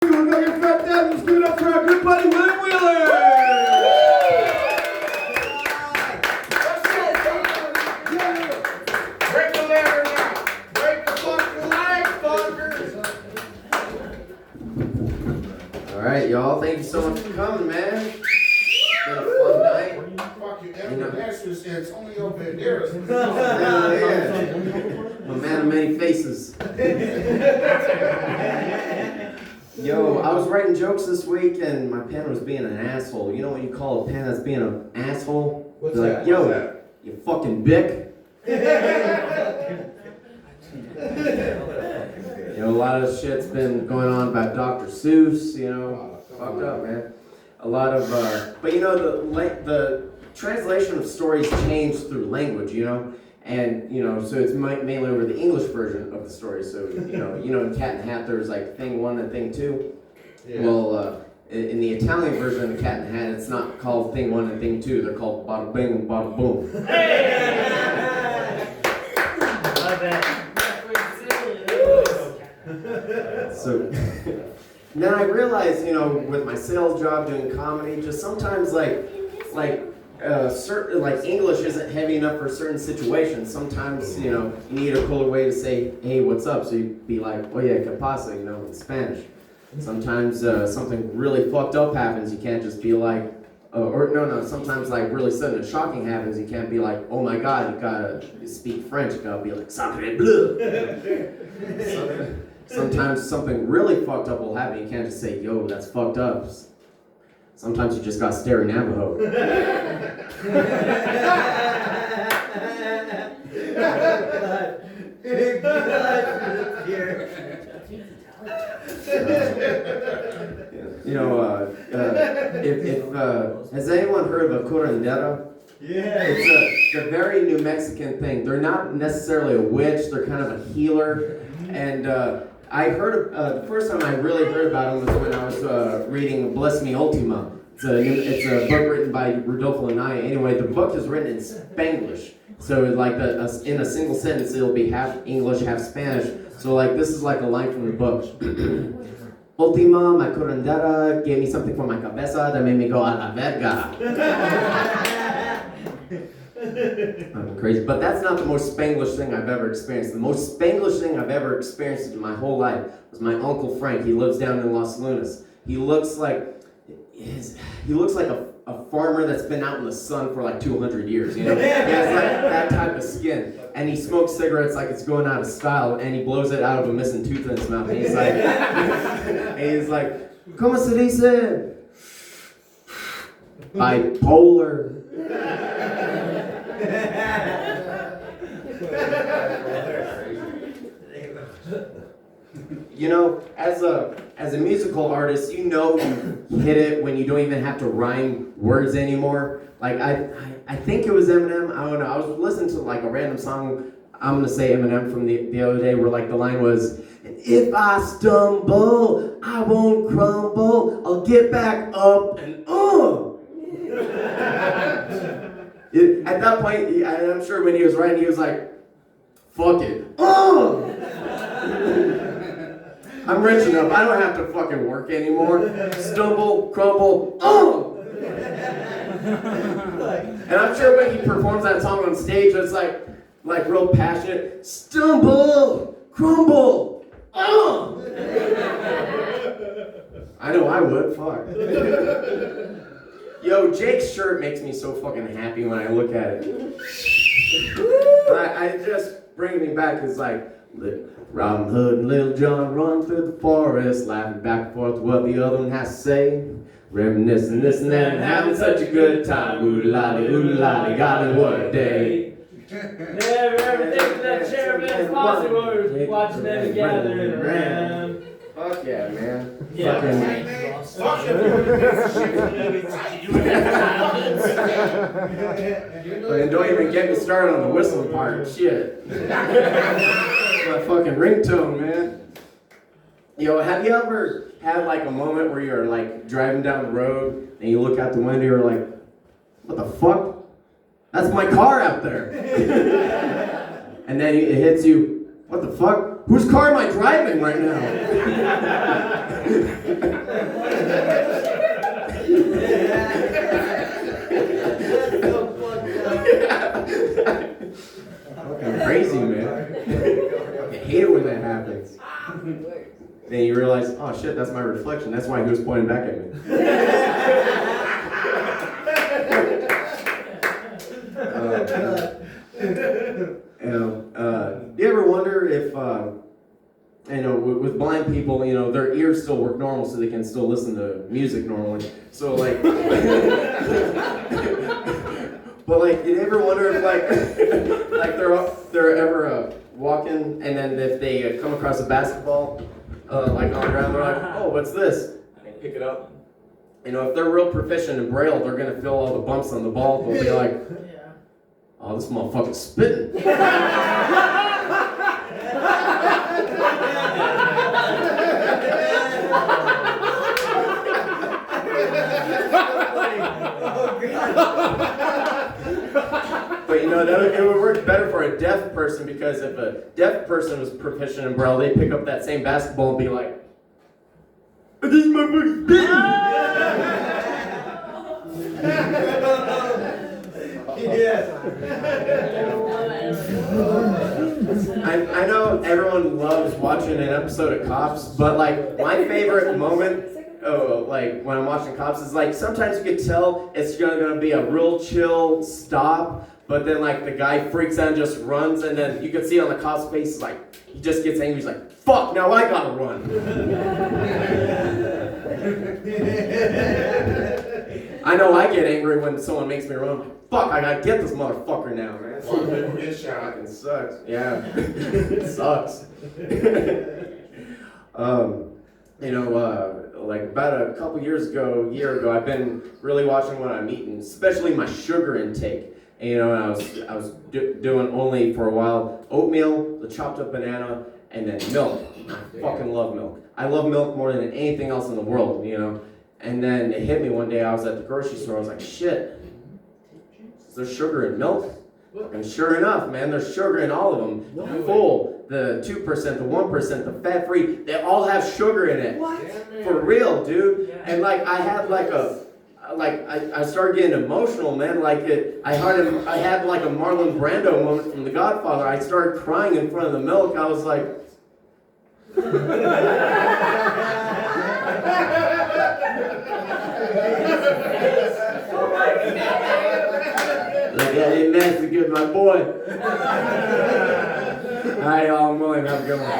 We're gonna get fat dad. Let's give it up for our good buddy William Wheeler. Break the ladder now. Break the fucking leg, fuckers. All right, y'all. Thank you so much for coming, man. It's been a fun night. Fuck you, Evan. Master said it's only over there. Yeah. I'm a man of many faces. Yo, I was writing jokes this week and my pen was being an asshole. You know what you call a pen that's being an asshole? What's They're that? like, yo, What's that? you fucking bick. You know, a lot of shit's been going on about Dr. Seuss, you know. Fucked up, man. A lot of, but you know, the translation of stories changed through language, you know. And, you know, so it's mainly over the English version of the story. So, you know, in Cat in the Hat, there's like thing 1 and thing 2. Yeah. Well, in the Italian version of the Cat in the Hat, it's not called thing 1 and thing 2. They're called bada bing and bada boom. Love that. So, then I realized, you know, with my sales job doing comedy, just sometimes certain English isn't heavy enough for certain situations. Sometimes, you know, you need a cooler way to say, hey, what's up? So you'd be like, oye, ¿qué pasa? You know, in Spanish. Sometimes something really fucked up happens. You can't just be like, sometimes like really sudden and shocking happens. You can't be like, oh my God, you gotta speak French. You gotta be like, sacre bleu. Sometimes something really fucked up will happen. You can't just say, yo, that's fucked up. Sometimes you just gotta stare at Navajo. You know, has anyone heard of a curandera? Yeah. It's a very New Mexican thing. They're not necessarily a witch. They're kind of a healer. And I heard the first time I really heard about them was when I was reading Bless Me Ultima. It's a book written by Rodolfo Anaya. Anyway, the book is written in Spanglish. So like in a single sentence, it'll be half English, half Spanish. So like this is like a line from the book. Ultima, my curandera, gave me something for my cabeza that made me go a la verga. I'm crazy, but that's not the most Spanglish thing I've ever experienced. The most Spanglish thing I've ever experienced in my whole life was my Uncle Frank. He lives down in Los Lunas. He looks like a farmer that's been out in the sun for like 200 years, you know? He has like that type of skin. And he smokes cigarettes like it's going out of style, and he blows it out of a missing tooth in his mouth. And he's like, ¿Cómo se dice? Bipolar. You know, as a musical artist, you know you hit it when you don't even have to rhyme words anymore. Like I think it was Eminem. I don't know. I was listening to like a random song. I'm gonna say Eminem from the other day, where like the line was, "If I stumble, I won't crumble. I'll get back up and At that point, I'm sure when he was writing, he was like, "Fuck it, I'm rich enough. I don't have to fucking work anymore. Stumble, crumble, And I'm sure when he performs that song on stage, it's like real passionate. Stumble, crumble, I know I would. Fuck. Yo, Jake's shirt makes me so fucking happy when I look at it. I just bring me back. It's like Robin Hood and Little John run through the forest, laughing back and forth to what the other one has to say. Reminiscing this and that and having such a good time. Oodalali, golly, what a day. Never ever think that Chairman's posse was watching them together around. Fuck yeah, man. Yeah. And don't even get me started on the whistling part. Shit. My fucking ringtone, man. Yo, have you ever had like a moment where you're like driving down the road and you look out the window, you're like, what the fuck? That's my car out there. And then it hits you, what the fuck? Whose car am I driving right now? Fucking crazy, man. I hate it when that happens. Then you realize, oh shit, that's my reflection. That's why he was pointing back at me. Do you ever wonder if, with blind people, their ears still work normal so they can still listen to music normally. So like, but like, do you ever wonder if like they're ever walking and then if they come across a basketball like on the ground, they're like, oh, what's this? And they pick it up. If they're real proficient in Braille, they're gonna feel all the bumps on the ball. They'll be like, oh, this motherfucker's spitting. But it would work better for a deaf person, because if a deaf person was proficient in Braille, they'd pick up that same basketball and be like, this motherfucker's spitting. I know everyone loves watching an episode of Cops, but like my favorite moment, like when I'm watching Cops, is like sometimes you can tell it's gonna be a real chill stop, but then like the guy freaks out and just runs, and then you can see on the cop's face, like he just gets angry. He's like, "Fuck! Now I gotta run." I know I get angry when someone makes me run. Fuck, I gotta get this motherfucker now, man. One people get shot. Fucking sucks. Yeah. It sucks. Like about a year ago, I've been really watching what I'm eating, especially my sugar intake. And, I was doing only for a while oatmeal, the chopped up banana, and then milk. I fucking love milk. I love milk more than anything else in the world, And then it hit me one day. I was at the grocery store. I was like, shit. Is there sugar in milk? And sure enough, man, there's sugar in all of them. The full, the 2%, the 1%, the fat-free, they all have sugar in it. What? For real, dude. And like I had I started getting emotional, man. I had like a Marlon Brando moment from The Godfather. I started crying in front of the milk. I was like, yeah, ain't nasty good, my boy. All right, y'all, I'm willing. Have a good one.